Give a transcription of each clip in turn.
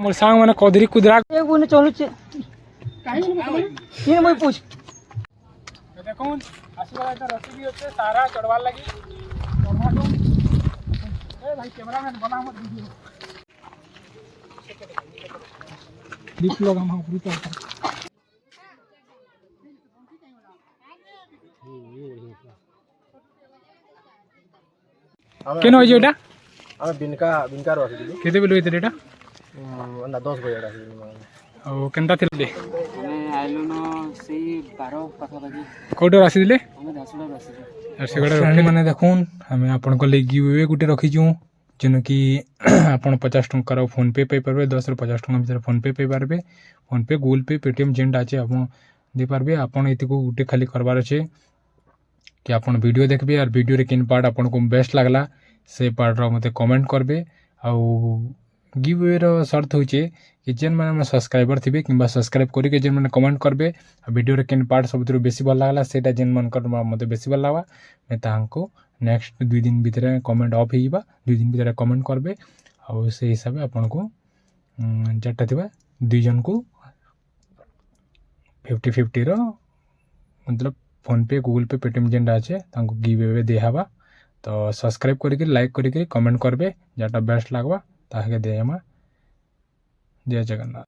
मोर सांग माने कदरी कुदरा एक बुने चलु छे तीन मुई पूछ देखून आशीर्वाद तो रसी भी होते सारा चढ़वार लगी ए भाई कैमरामैन बना मत वीडियो लिप लोग हम ऊपर तो केन होई जेटा ଆମେ ବିନକାର ଆସିଥିଲୁ केते बेलु एते डेटा 10 ବଜେ ଆସିଥିଲୁ ओ केनता थिले ଆମେ ଆଇଲୁ ନ ସେଇ 12 ପାଖାପାଖି कोडर आसी दिले ଆମେ 10 ଟା ଆସିଲୁ फ्रेंड मैंने देखून आम आपण गिव अवे गोटे रखीचु जेन कि आप 50 टंकार फोन पे पे पारे 10 ରୁ 50 टंका भर फोन पे पे पारे फोन पे गूगल पे पेटीएम जेनटा अच्छे आप दे पारे आपड़ ये गोटे खाली करवार अच्छे कि आप वीडियो देखबे और वीडियो रे किन पार्ट आपन को बेस्ट लगला से पार्ट रो मते कमेंट करबे आउ गिव अवे रो शर्त होचे कि जेन माने सब्सक्राइबर थिबे किंबा सब्सक्राइब करी के जेन माने कमेंट करबे वीडियो रे किन पार्ट सबथुरु बेसी भल लागला सेटा जेन मन कर मते बेसी भल लागबा मैं तांको नेक्स्ट 2 दिन भीतर कमेंट ऑफ होइबा 2 दिन भीतर कमेंट करबे आउ से हिसाब आपन को जेटा थिबा दुई जन को 50-50 रो मतलब फोन पे गूगल पे पेटीएम जेनटा अच्छे तांको गिव अवे देहाबा तो सब्सक्राइब करिके लाइक करिके कमेंट करबे जेटा बेस्ट लागबा ताके देहमा जय जगन्नाथ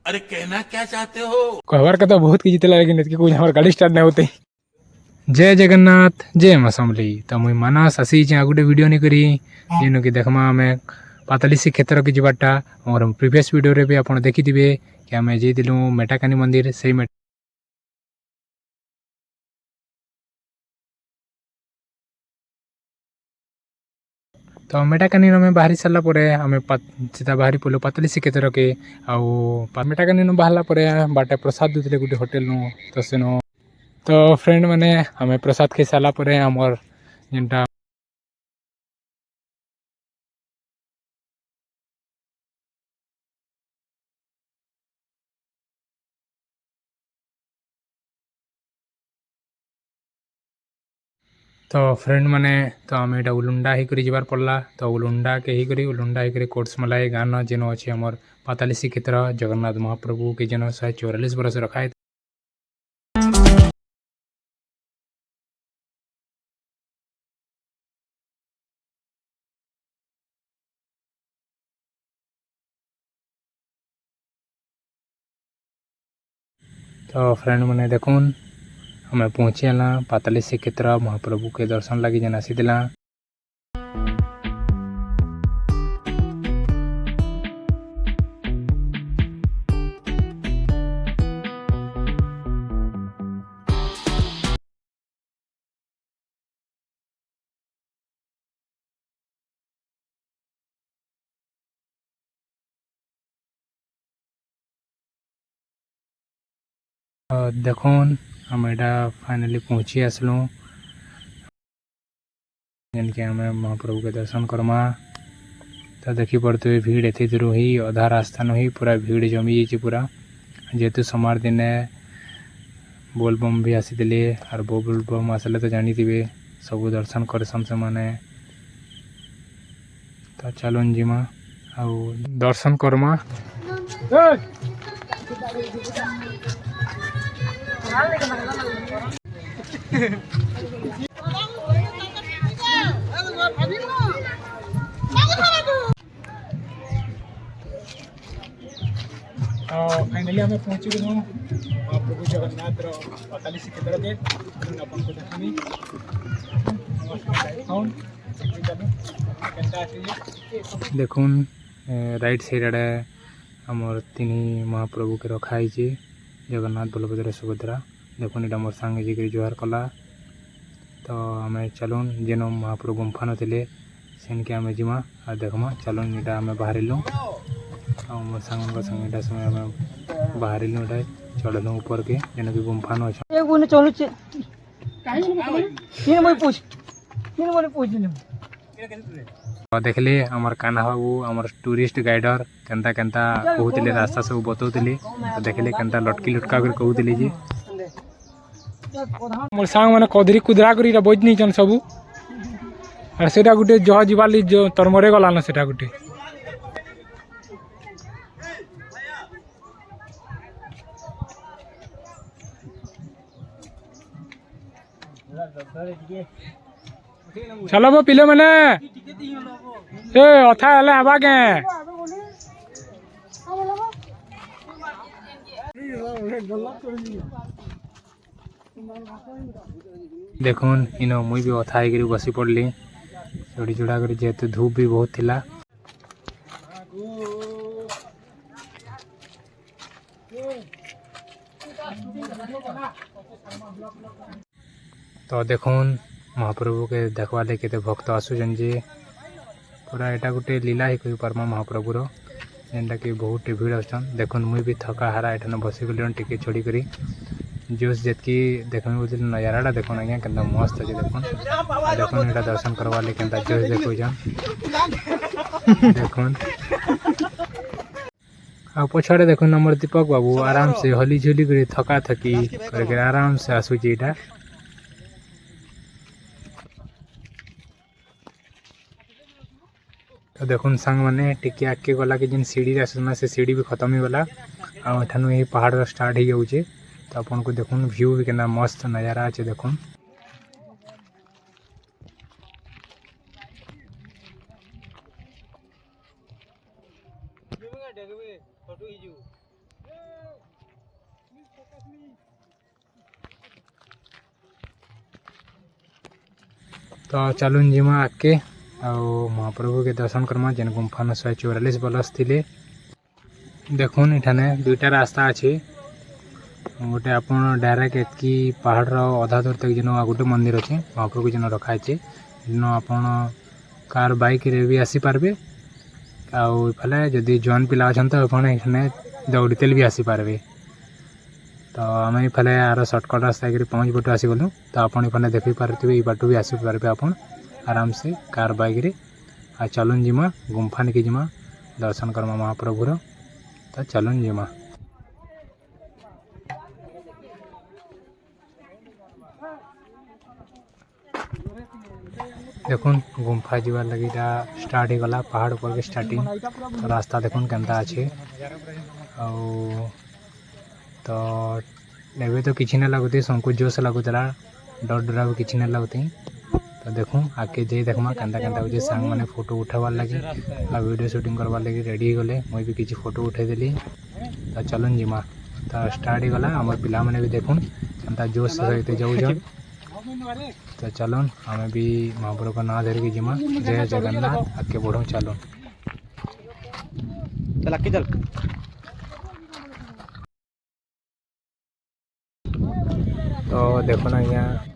अरे कहना क्या चाहते हो कहवार का तो बहुत की जितला लेकिन कुछ हमार गाड़ी स्टार्ट नहीं होते जय जगन्नाथ जय मां समली तो मुई मानस आसी गोटे वीडियो नहीं करी जेन कि देखमा आमे पाताली सी क्षेत्र की जीवाटा और प्रीवियस वीडियो रे भी आप देखिथिबे कि आमे जेदिलु मेटाकानी मंदिर से तो मेटाकानी में बाहरी सारा पर आम सीधा बाहरी पड़ो पाताली सी क्षेत्र के आउ मेटाकानी बाहर पर बाटे प्रसाद दूसरे गोटे होटेल नु तो सेन तो फ्रेंड मैंने आम प्रसाद खाई सारा पर आमर जेनटा तो फ्रेंड मैंने तो आम यहाँ उलुंडा होकर जबार पड़ला तो उलुंडा के उलुंडा होकर कोर्समलाई गान जेन अच्छे आमर पाताली सी क्षेत्र जगन्नाथ महाप्रभु के जेन 144 बरस रखा है तो फ्रेंड मैंने देखून हमें पहुँचेला पाताली सी क्षेत्र महाप्रभु के दर्शन लगी जेन आसीला देखून हम यहाँ फाइनली पहुँची आसलु जिनके हमें महाप्रभु के दर्शन करमा तो देखी पड़ते भीड़ एथि दूर ही अधा रास्ता नु ही पूरा भीड़ जमी जाइए पूरा जेहेतु समार दिन बोलबम भी आसीले और बोलबम आसले तो जानी थे सब दर्शन करसन से माने तो चलन जीमा आउ दर्शन करमा फाइनली हमें पहुँची गलु महाप्रभु जगन्नाथ पाताली सी क्षेत्र के अपन को देखनी देखुन राइट साइड आड़े आमर तीन महाप्रभु के रखाई जगन्नाथ बलभद्र सुभद्रा देखुन यहाँ मोर सांगे जी जुहार कला तो आम चलुन जेन महाप्रभु गुंफा नी सेन के आम जीमा और देखमा चलुन यहाँ आम बाहर मोर सांग संगे समय आम बाहर चढ़लु ऊपर के जेन कि गुंफा न चलु छे तीन मुई पूछ तो देखले आमर कान्हा बाबू आमर टूरिस्ट गाइडर केंता केंता कहूतिले रास्ता सब बतौतिले तो देखले केंता लटकी लटका कर कहूतिले जी मोर सांग माने कधरी कुदरा करी बज नहीं चन सबू और सेटा गुटे जह जीवाली जो तरमरे गला न सेटा गुटे चलो वो पिले मने ए अथा हले हवा के देखुन इनो मुई भी अथा है बसी पड़ली चढ़ी चढ़ा कर जेहेतु धूप भी बहुत थिला तो देखुन महाप्रभु के देखवा ले केते भक्त आसुचन जे पूरा एटा गुटे लीला ही कहि परमा महाप्रभुर जेनटा कि बहुत भीड़ आछन देखुन मुई भी थका हारा एठन बसी गलियन टिके छोड़ी करी जोश जेतकी देखमे बोल नजाराटा देखुन आज्ञा केनता मस्त अछि देखुन देखुन एटा दर्शन करवा ले केनता जोश देखो जन देखुन आ पछाड़े देखुन हमर दीपक बाबू आराम से हली झुली करी थका थकी करके आराम से आसुची एटा तो देखुन सांग मैंने टिके आगे गला कि जिन सीढ़ी आसना से सीढ़ी भी खत्म ही गला आठानु यही पहाड़ स्टार्ट हो जाऊे तो अपन को देखुन व्यू भी केना मस्त नजारा अच्छे देखुन तो चलुन जीमा आके महाप्रभु के दर्शन करमा जेन गुम्फा 144 बलस थिले देखुन इठाने दुईटा रास्ता अच्छे गोटे आप डायरेक्ट एतकी पहाड़ अधा दूर तक जेन गोटे मंदिर अच्छे महाप्रभु जेन रखाई जेन आप कार बाइक रे भी आसी पारबे आफे जदि जवान पिला अच्छा तो आपने दौड़ते भी आसी पारबे तो आम इफाले आर सर्टकट रास्ता पहुँच बटू आसी गलु तो आपने देखी पारे ये बाटू भी आसी पारबे आप आराम से कार बाइक रे आ चलुन जिमा गुम्फा निके जिमा दर्शन करमा महाप्रभुर तो चलुन जिमा देखुन गुम्फा जीवार लगी स्टार्ट हो गला पहाड़ ऊपर के स्टार्टिंग तो रास्ता देखुन केनता अच्छे तो एबे तो किसी ना लगुती संकोच जोश लगुतला डर डरा भी किसी ना लगुती तो देखूँ आगे जाई देखमा केनता केनता हो सांग मैंने फोटो उठावार लगी आ वीडियो शूटिंग करवार लगी रेडी गले मुई भी किसी फोटो उठे देली तो चलन जिमा तो स्टार्ट हो गला आम पिला मैंने भी देखुन केनता जोश सहित जाऊन तो चलन आम भी महाप्रभु का ना धरिकी जिमा जय जगन्नाथ आगे बढ़ो चलन चल तो देखो ना यहाँ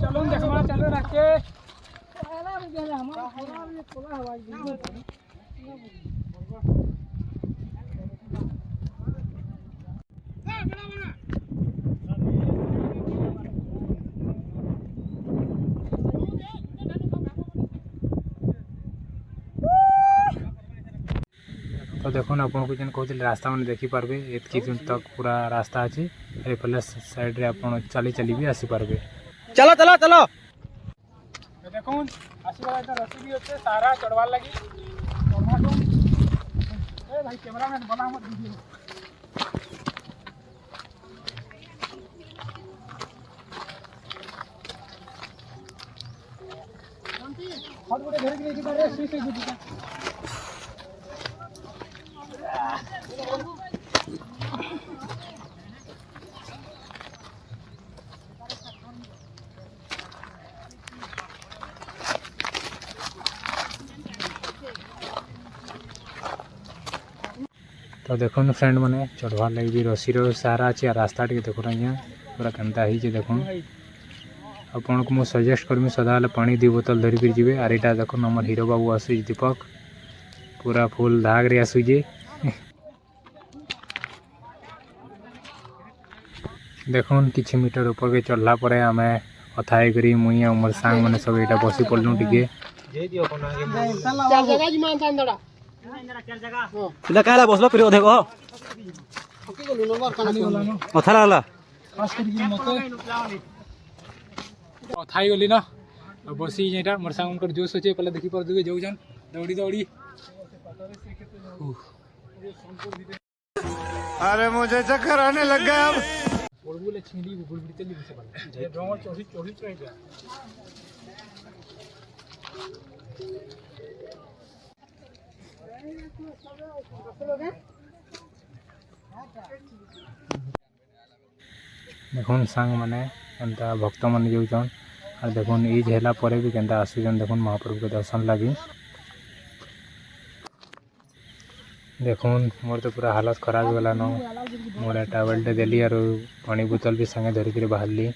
चलो देखमा चलो रखे तो देखो आपन को जन कहते रास्ता मैंने देखी पारबे एतकी दूर तक पूरा रास्ता अच्छे एफले साइड रे आपन चली चली भी आसी पारबे चलो चलो चलो देखो आसीवाला एटा रस्सी भी होते सारा चढ़वार लगी ए भाई कैमरामैन बना मत वीडियो हट गोटे धरि के देखि रे सी गुडी तो देखो फ्रेंड मैंने चढ़वार लगे भी रसी सहारा अच्छे रास्ता टे देखो अँ पूरा केनता ही देखो आपन को सजेस्ट करमी सदा पानी 2 बोतल धरिक जी आर यहाँ देखो आम हीरो बाबू आस दीपक पूरा फुल धाग रे आसुजे देखुन किछि मीटर ऊपर के चढ़ला पर आम अथाई करी मुई और मोर सांग मैंने सब यहाँ बसी पड़लु टिके सीधा कहला बसलो फिर ओधे कह अथा लागला अथाई गली ना बसी जेटा मोर सांग उनकर जोश होचे पहले देखि पर दुगे जाउजन दौड़ी दौड़ी अरे मुझे चक्कर आने लग गया अब बुलबुल छिंडी बुलबुल चली बसे पहले ड्रोन चोरी चोरी रह गया देखुन सांग माने एंता भक्त माने जाउछन और देखुन एज हैला परे भी केंता आसुजन देखुन महाप्रभु के दर्शन लगी देखुन मोर तो पूरा हालत खराब हो गला न मोर टावलटे देली और पानी बोतल भी संगे धरिक बाहरली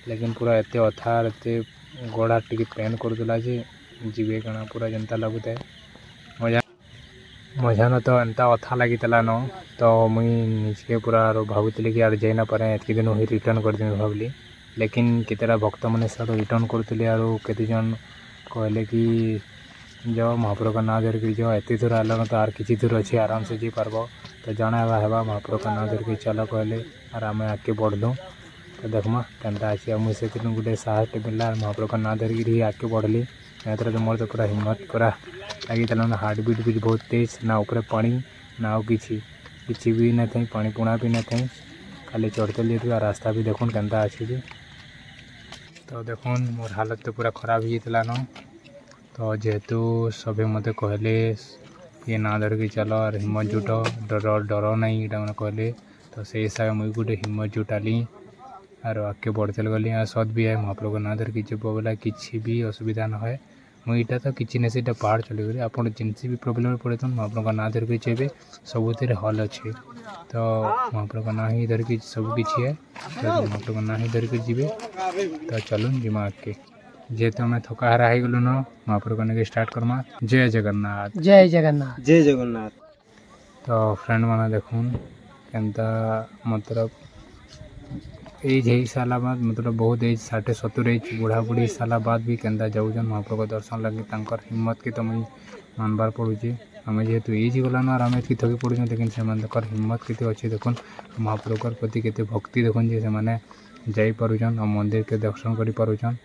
लेकिन पूरा एते अथा एते गोड़ा टिके पेन करदेला जे जीवे कणा पूरा जनता लगुता है मजा मजा न तो एंता अथा लगी न तो मुई निजके पूरा भावुली कि जाई ना पारे एतकी दिन ही रिटर्न कर देमी भावली लेकिन केतेटा भक्त मैंने सब रिटर्न करते और केते जन कहले कि जाओ महाप्रभु का नाम धरिक जाओ एत दूर आल तो आर किसी दूर अच्छे आराम से जी पार्ब तो जना है महाप्रभु का नाम धरिक चल कहले और आम आगे बढ़लु तो देखमा केनता अच्छे मुझे से गोटे साहस मिलला महाप्रभु का नाम धरिक ही आगे बढ़ली यात्रा तो मोर तो पूरा हिम्मत पूरा लगी हार्ट बीट भी बहुत तेज ना ऊपर पानी ना किसी भी न थी पानी पुणा भी न थी खाली चढ़ते लिए रास्ता भी देखुन केनता अच्छे जी तो देखुन मोर हालत तो पूरा खराब ही न तो जेहेतु सभी मत कहले ये ना धरिक चल और हिम्मत जुट डर नहीं इटा मैंने कहले तो से हिसाब मुझे गोटे हिम्मत जुटाली और आगे बढ़ते गली और सद भी है महाप्रभु का ना धरिक जब बोला किसी भी असुविधा न है मुझे तो किसी नहीं से पहाड़ चल आप जिनसी भी प्रोब्लेम पड़े तो महाप्रभु का ना धरिक चेबे सबुत हल अच्छे तो महाप्रभु का ना ही धरिक सब किसी है तो महाप्रभु का ना ही धरिक जी तो चलुन जिमा आगे जेहेतु आम थका हारा हो गलु न महाप्रभु का स्टार्ट करमा जय जगन्नाथ जय जगन्नाथ जय जगन्नाथ तो फ्रेंड मैंने देखुन केनता मतलब एज हो सारा बाद मतलब बहुत एज 60-70 एज बुढ़ा बुढ़ी सारा बाद भी केनता जाऊन महाप्रभु दर्शन लगे तांकर हिम्मत के तो मुझे मानबार पड़ुचे आम जेहेतु एज गलान और आम थकी पड़ुन लेकिन से हिम्मत के अच्छे देखुन महाप्रभु प्रति के भक्ति देखुन जे से जापन और मंदिर के दर्शन कर पारुचन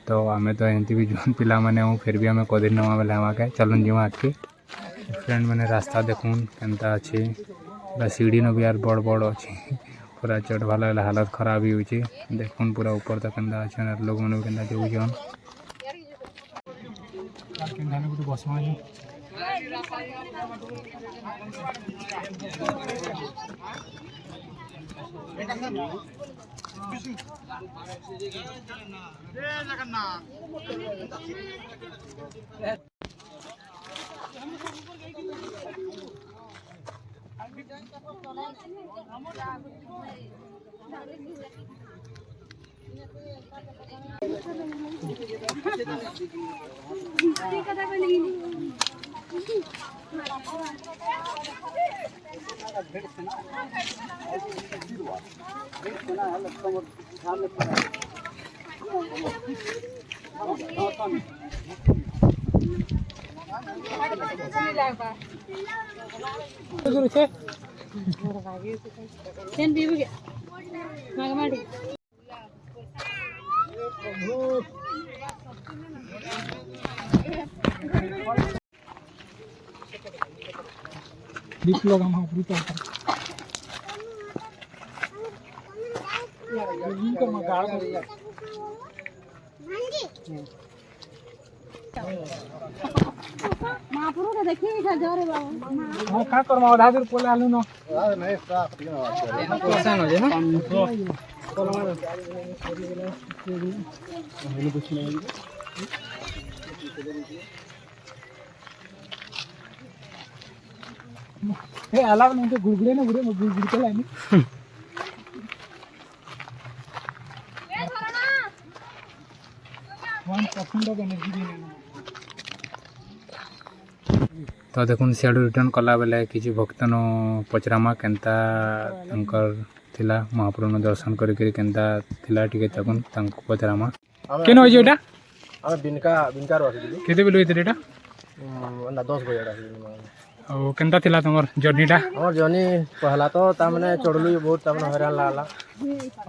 तो आम तो एमती भी जुआन पिला माने फिर भी आम कदी नवा बेले हमाके चलन जीवा आगे फ्रेंड मैंने रास्ता देखुन केनता अच्छे पूरा सीढ़ी न भी यार बड़ बड़ अच्छे पूरा चढ़वा लगे हालत खराब ही होची देखुन पूरा ऊपर तक केनता अच्छे लोग मैंने केनता जाऊन बसमा महापुरुष देखिए इधर जा रे बाबू हां का करम आधा दूर पोले आलू न नहीं साफ आसान हो जाए ना कुछ नहीं ए अलग नहीं तो गुड़गुड़े ना गुड़े गुड़गुड़ के लाइन ए धरना 1% of energy तो देखुन सियाड़ू रिटर्न कला बेले किसी भक्तन पचरामा केनता तंकर थिला महाप्रभु दर्शन करी केनता थिला टिके तकुन तंको पचरामा केन होय जेटा ଆମେ ବିନକାର ଆସିଥିଲୁ केते बेलु एते एटा ନା 10 ବଜେ ओ केनता थिला तमर जर्नीटा ଆମର ଜର୍ନି ପହଲା ତ ତାମାନେ ଚଢଲୁ ବହୁତ ତାମାନେ ହଇରାଣ ଲାଗଲା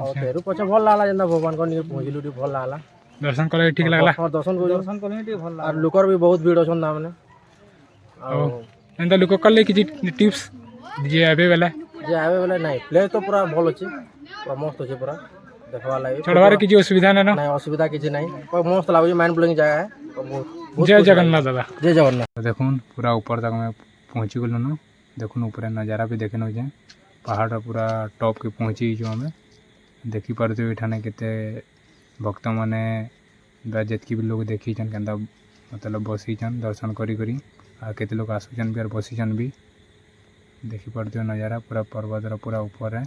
ଆଉ ତେରୁ ପଛେ ଭଲ ଲାଗଲା ଯେନ୍ତା ଭଗବାନଙ୍କ ନିକେ ପହଞ୍ଚିଲୁ ଟିକେ ଭଲ ଲାଗଲା दर्शन कले ठीक लागला ହଁ ଦର୍ଶନ କଲେ ଟିକେ ଭଲ ଲାଗଲା ଆଉ ଲୋକର ବି ବହୁତ ଭିଡ଼ ଅଛନ୍ ତାମାନେ ଆଉ एंता लोक कले किछि टिप्स जे आबे बेले ଯେ ଆବେ ବେଲେ ନାଇଁ ପ୍ଲେସ୍ ତ ପୁରା ଭଲ ଅଛି ପୁରା ମସ୍ତ ଅଛି ପୁରା ଦେଖବା ଲାଗି चढ़वार किछि असुविधा नै न ନାଇଁ ଅସୁବିଧା କିଛି ନାହିଁ ପୁରା ମସ୍ତ ଲାଗୁଛି ମାଇଣ୍ଡ ବ୍ଲୋଇଂ ଜାଗା ବହୁତ जय जगन्नाथ दादा ଜୟ ଜଗନ୍ନାଥ देखुन पूरा ऊपर तक में पहुँची गलु न देखुन ऊपर नज़ारा भी देखे नौ जाए पहाड़ पूरा टॉप के पहुँची जो हमें देखी पार्थे एठाने केते भक्त माने जितकी भी लोग देखी छन केंदा मतलब बसी छन दर्शन करी करी आ केते लोग आसुचन भी और बसी छन भी देखी पार्थे नज़ारा पूरा पर्वत पूरा ऊपर है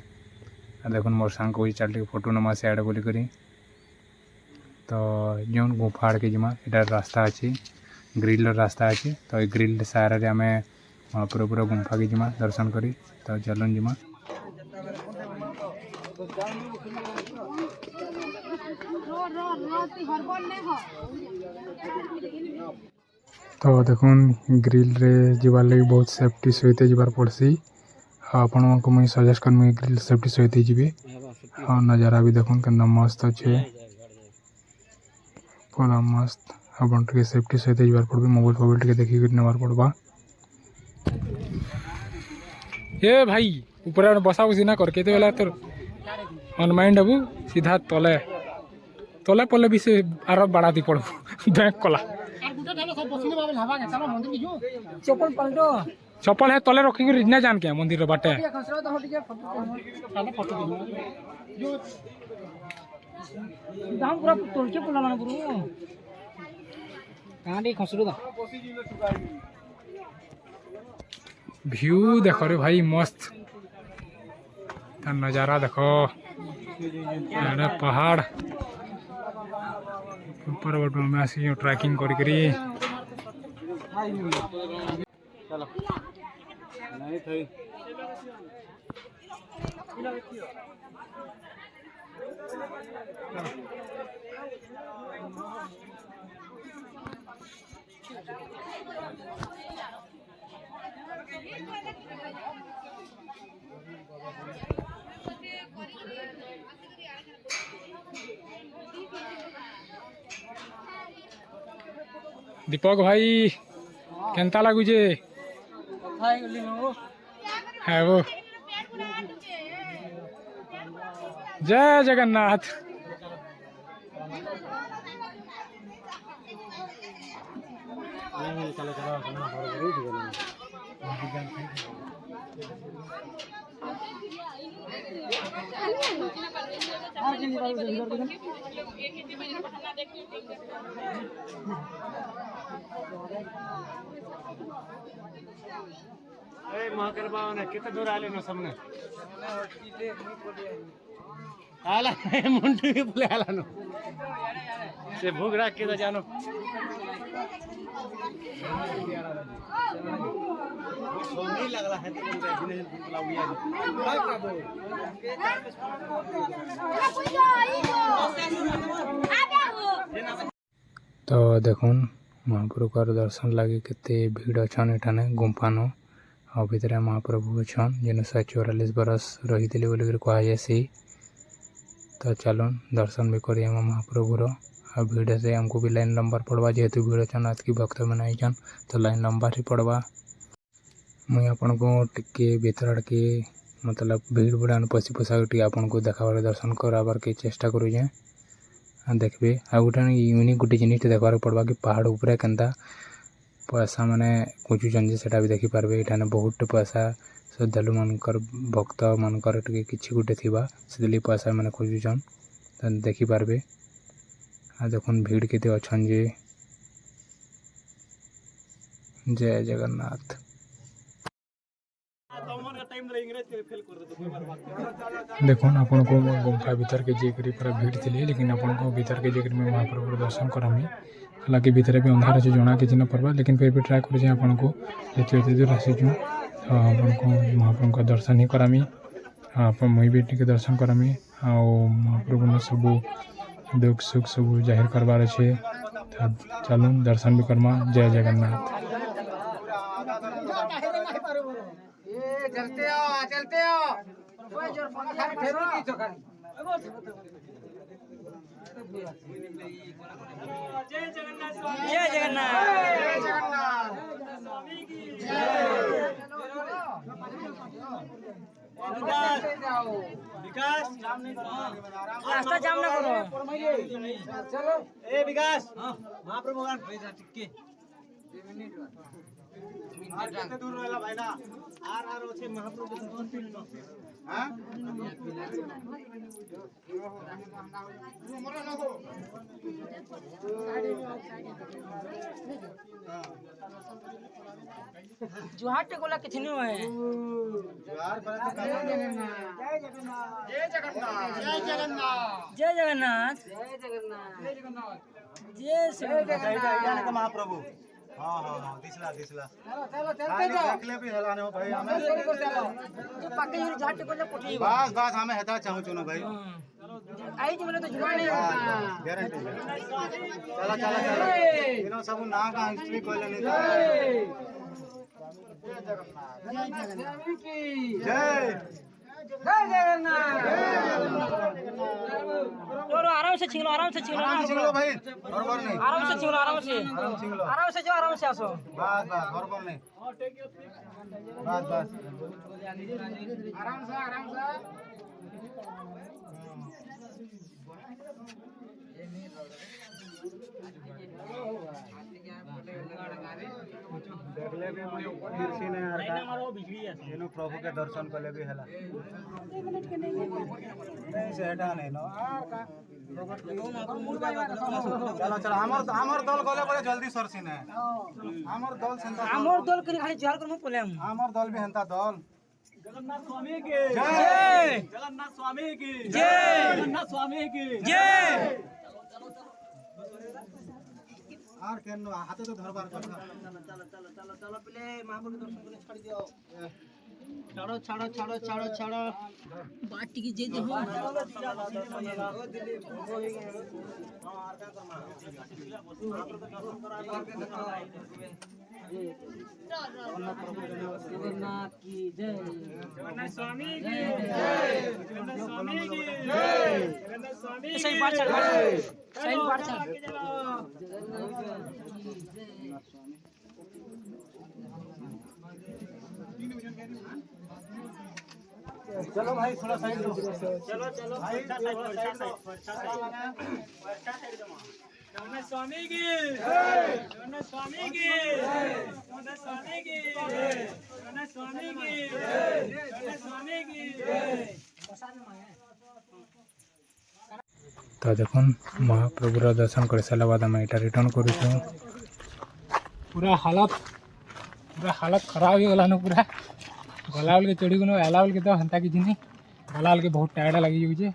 आ देखुन मोर सांग को चल फोटो नमा से ऐड बोली करी तो जो गुफा आड़ के जिमा इधर रास्ता अच्छी ग्रिल रास्ता अच्छी तो ग्रिल सहारे आम महाप्रभु पूरा गुंफा के जिमा दर्शन करी तो चलन जिमा तो देखुन ग्रिल रे जीवार लगी बहुत सेफ्टी सहित जीवार पड़सी आपण को मुझे सजेस्ट कर मुझे ग्रिल सेफ्टी सहित जी हाँ नज़ारा भी देखुन के मस्त अच्छे पूरा मस्त अपन टे सेफ्टी सहित जीवार पड़बे मोबाइल फोबाइल टे देखिक नेबार पड़बा ए भाई ऊपर बसा बसी ना कर केते बेला तोर ऑन माइंड हबु सीधा तले तले पले भी से आरो बड़ा दी पड़बो बैंक कला चप्पल है तले रखी ना जान के मंदिर बाटे व्यू देखो रे भाई मस्त नज़ारा देखो पहाड़ ऊपर में आसी ट्रैकिंग करी दीपक भाई केनता लगुचे है वो जय जगन्नाथ कितना दूर आले ना सामने आला मुंडी भी बोले आला नो से भूख रख के तो जानो नहीं लगला है तो दिन बुला हुआ तो देखुन महाप्रभु का दर्शन लगे केते भीड़ अच्छन एठाने गुंफा नो आ भितर महाप्रभु अच्छन जेन 144 बरस रही बोल कहुए तो चलन दर्शन भी करी महाप्रभुर आ भीड़ से हमको भी लाइन लंबर पड़वा जेहेतु भीड़ अच्छन आज की भक्त मैंने आईचन तो लाइन लंबा ही पड़वा मुई आपन को टिके भीतर के मतलब भीड़ बुढ़ान पशि पोशाक टी आपन को देखाबार दर्शन कराबार के चेष्टा करूँ देखबे आ गोटे यूनिक गोटे जिनिस देखबार पड़वा कि पहाड़ उपरे केनता पैसा माने खोजुचन जे सेटा भी देखि पारबे एठाने बहुत पैसा श्रद्धालु मानकर भक्त मानकर टिके किछि गोटे थिबा सेदली पैसा माने खोजुचन त देखि पारबे आ देखुन भीड़ केते अछन जे जय जगन्नाथ देखो आपन को गुंफा भीतर के जेकरी पूरा भीड़ थी लेकिन आपन को भीतर के जेकरी में महाप्रभु दर्शन करामी हालांकि भितर भी अंधार अच्छे जना कि न पड़वा लेकिन फिर भी ट्राए कर आपन को ये दूर आसीचु आपन को महाप्रभु का दर्शन ही करामी आप मुई भी टिके दर्शन करामी आ महाप्रभु ने सब दुख सुख सब जाहिर करवार अच्छे चलूँ दर्शन भी करमा। जय जगन्नाथ। जय जगन्नाथ। विकास रास्ता जाम ना करो। चलो ए विकास महाप्रभु भगवान टिके कितने दूर रहला भाई ना आर होछे महाप्रभु हां जुहार टेकोला कितने है जुहार जय जगन्नाथ जय जगन्नाथ जय जगन्नाथ जय जगन्नाथ जय जगन्नाथ जय श्री जगन्नाथ महाप्रभु। हां हां हां दिसला दिसला चलो चलते जाओ देखले भी हलाने हो भाई हमें जो पक्के जुहार टेकोला पठी बस बस हमें हेता चाहू चुनो भाई आई जी बोले तो जुहार नहीं गारंटी चला चला चला इनो सब ना का हिस्ट्री कोई नहीं जय जगन्नाथ की जय जय जगन्नाथ तो आराम से छीन लो भाई बराबर नहीं आराम से छीन लो आराम से जो आराम से आसो बस बस बराबर नहीं बस बस आराम से देखले भी फिर सीन है यार का प्रभु के दर्शन कले भी हला नहीं से हटा नहीं नो चलो चलो हमर दल गले बड़े जल्दी सरसीन है हमर दल सेंता हमर दल के खाली जहर करमु पलेम हमर दल भी हंता दल जगन्नाथ स्वामी की जय जगन्नाथ स्वामी की जय जगन्नाथ स्वामी की जय आर केनो हाथे तो धरबार करता चलो चलो चलो चलो चलो पहले महाप्रभु के दर्शन करने छोड़ दियो छाड़ो छाड़ो छाड़ो छाड़ो छाड़ो बाटी की जे हो जगन्नाथ की जय जगन्नाथ स्वामी की जय जगन्नाथ स्वामी की जय जगन्नाथ स्वामी सही बात चल सही बात चल चलो भाई थोड़ा साइड लो चलो चलो भाई जगन्नाथ स्वामी की जगन्नाथ स्वामी की जगन्नाथ स्वामी की जगन्नाथ स्वामी की जगन्नाथ स्वामी की तो देखो महाप्रभुर दर्शन कर सारा बाद आम यहाँ रिटर्न करूँ पूरा हालत खराब हो गलान पूरा गला बेल के चढ़ी गल आला बेल के तो हेन्ता कि नहीं गला बेल के बहुत टायर्ड लगी जाऊे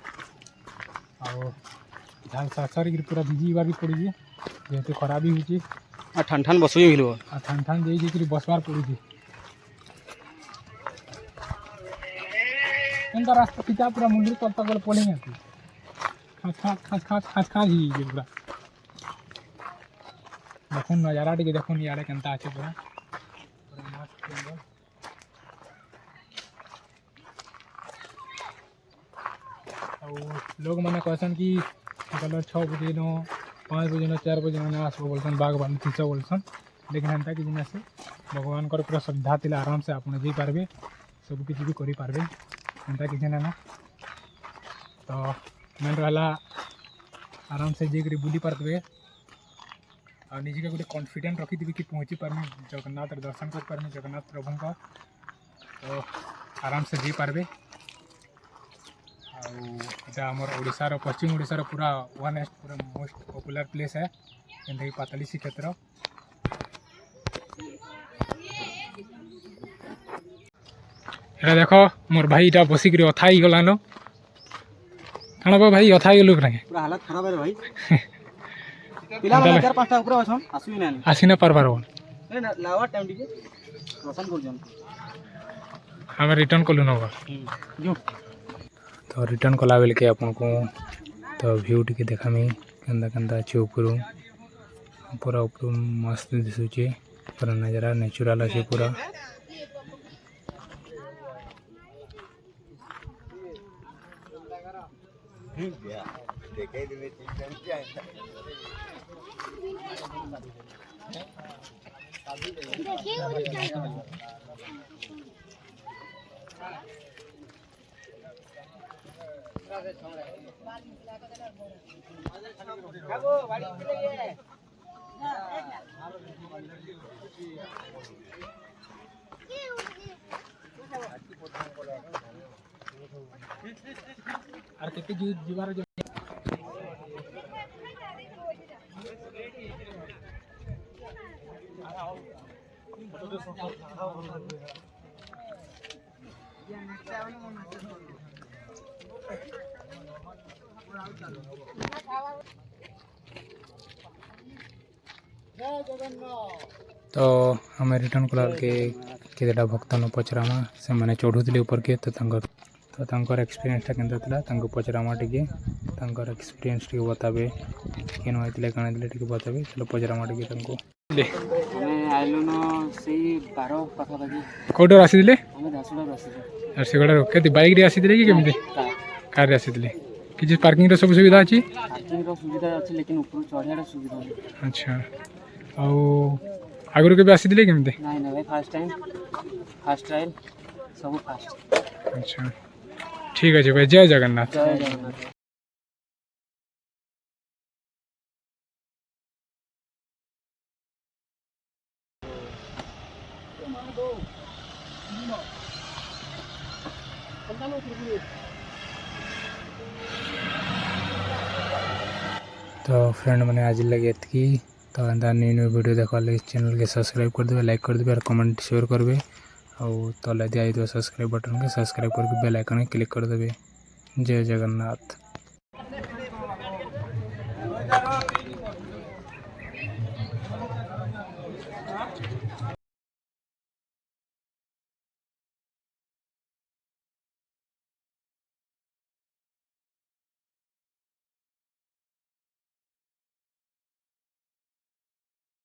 झाल सार पूरा भिजी बार भी पड़ी जेहेतु खरा भी हो ठंड ठंड बस भी ठंड ठंड जाइए बसबार पड़ी एंता रास्ता पिता पूरा मुंडी तल तक पड़ी खाँच ही पूरा देखो नजारा टे देखो इे केन्ता अच्छे पूरा मस्त लोग मैंने कहसन कि कल 6 बजे न 5 बजे न 4 बजे न आसबो बोलसन बाग बानी खींच बोलसन लेकिन हेन्ता कि से भगवान पूरा श्रद्धा थी आराम से आप जी पारे सब किसी भी करें हेन्ता कि ना तो मेन रहा आराम से जाकर बुली पारे और निजे के गोटे कॉन्फिडेंट रखी कि पहुँची पार्मी जगन्नाथ दर्शन कर पार्मी जगन्नाथ प्रभु का तो आराम से जी पारे आम ओडार पश्चिम ओडार पूरा वन पूरा मोस्ट पॉपुलर प्लेस है जेनटा कि पाताली श्रीक्षेत्र ये देख मोर भाई इटा बसिक अथा ही गलान कण भाई अथा ही गलु पूरा हालत खराब है भाई ପିଲା ମାନେ 4-5ଟା ଉପରେ ଅଛନ୍ ଆସିବି ନାଇଁ आसी ना पारबार बोल ଏ ଲାवा ଟାଇମ୍ ଟିକେ ରୋଶନ କରୁଛନ୍ आम रिटर्न कलु न जो तो रिटर्न कला बेल के आपन को तो व्यू टिके देखामी केंदा केंदा अच्छे ऊपर पूरा ऊपर मस्त दिसुचे पूरा नजारा नेचुरल अच्छे पूरा आर केते जीवार तो आम रिटर्न कला के केतेटा भक्त न पचरामा से माने चढ़ुले ऊपर के तो एक्सपीरियंस केनता थिला तांको पचरामा टिके तांकर एक्सपीरियंस टिके बताबे केन होइतले कान दिले टिके बताबे चलो पचरामा टिके तांको ले हमें आइलो न से 12 पाखा बाकी कोडर आसी दिले हमें 10 लोग आसी आर से गडा केते बाइक रे आसी दिले कि केमते कार रे आसी दिले किछि पार्किंग रो सब सुविधा अछि पार्किंग रो सुविधा अछि लेकिन ऊपर चढ़ियार सुविधा नहीं अच्छा आ आगुर के आसी दिले केमते नहीं भाई फर्स्ट टाइम फर्स्ट ट्रायल सब फास्ट अच्छा ठीक है भाई जय जगन्नाथ जय जगन्नाथ तो फ्रेंड मैंने आज लगे इतकी तो एंता न्यू वीडियो देखा चैनल के सब्सक्राइब कर देवे लाइक कर देवे और कमेंट शेयर करबे और तले दिया सब्सक्राइब बटन के सब्सक्राइब करके बेल आइकन क्लिक कर देवे जय जगन्नाथ।